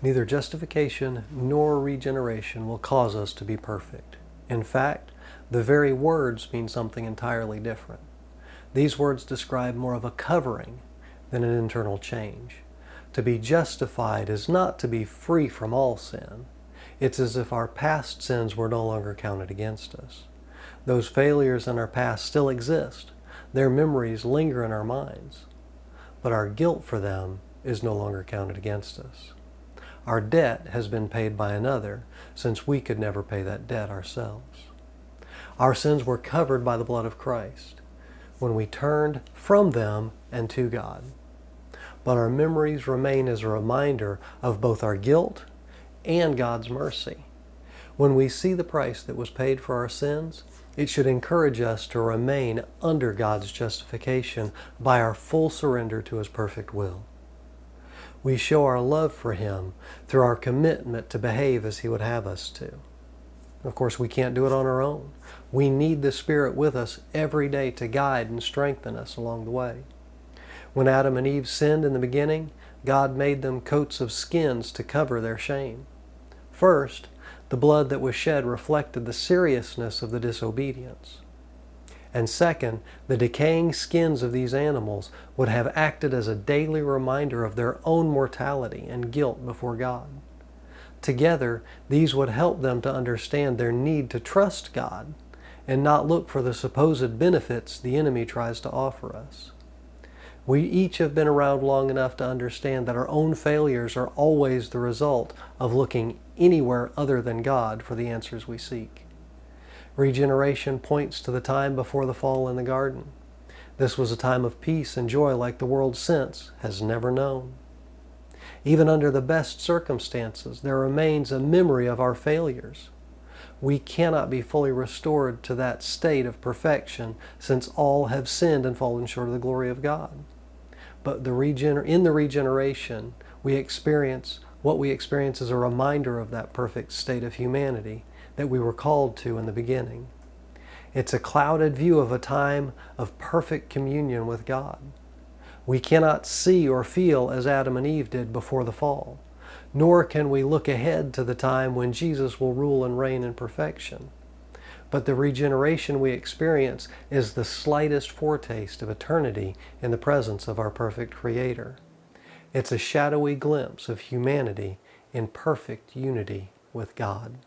Neither justification nor regeneration will cause us to be perfect. In fact, the very words mean something entirely different. These words describe more of a covering than an internal change. To be justified is not to be free from all sin. It's as if our past sins were no longer counted against us. Those failures in our past still exist. Their memories linger in our minds. But our guilt for them is no longer counted against us. Our debt has been paid by another, since we could never pay that debt ourselves. Our sins were covered by the blood of Christ when we turned from them and to God. But our memories remain as a reminder of both our guilt and God's mercy. When we see the price that was paid for our sins, it should encourage us to remain under God's justification by our full surrender to His perfect will. We show our love for Him through our commitment to behave as He would have us to. Of course, we can't do it on our own. We need the Spirit with us every day to guide and strengthen us along the way. When Adam and Eve sinned in the beginning, God made them coats of skins to cover their shame. First, the blood that was shed reflected the seriousness of the disobedience. And second, the decaying skins of these animals would have acted as a daily reminder of their own mortality and guilt before God. Together, these would help them to understand their need to trust God and not look for the supposed benefits the enemy tries to offer us. We each have been around long enough to understand that our own failures are always the result of looking anywhere other than God for the answers we seek. Regeneration points to the time before the fall in the garden. This was a time of peace and joy like the world since has never known. Even under the best circumstances, there remains a memory of our failures. We cannot be fully restored to that state of perfection, since all have sinned and fallen short of the glory of God. But in the regeneration, what we experience is a reminder of that perfect state of humanity that we were called to in the beginning. It's a clouded view of a time of perfect communion with God. We cannot see or feel as Adam and Eve did before the fall, nor can we look ahead to the time when Jesus will rule and reign in perfection. But the regeneration we experience is the slightest foretaste of eternity in the presence of our perfect Creator. It's a shadowy glimpse of humanity in perfect unity with God.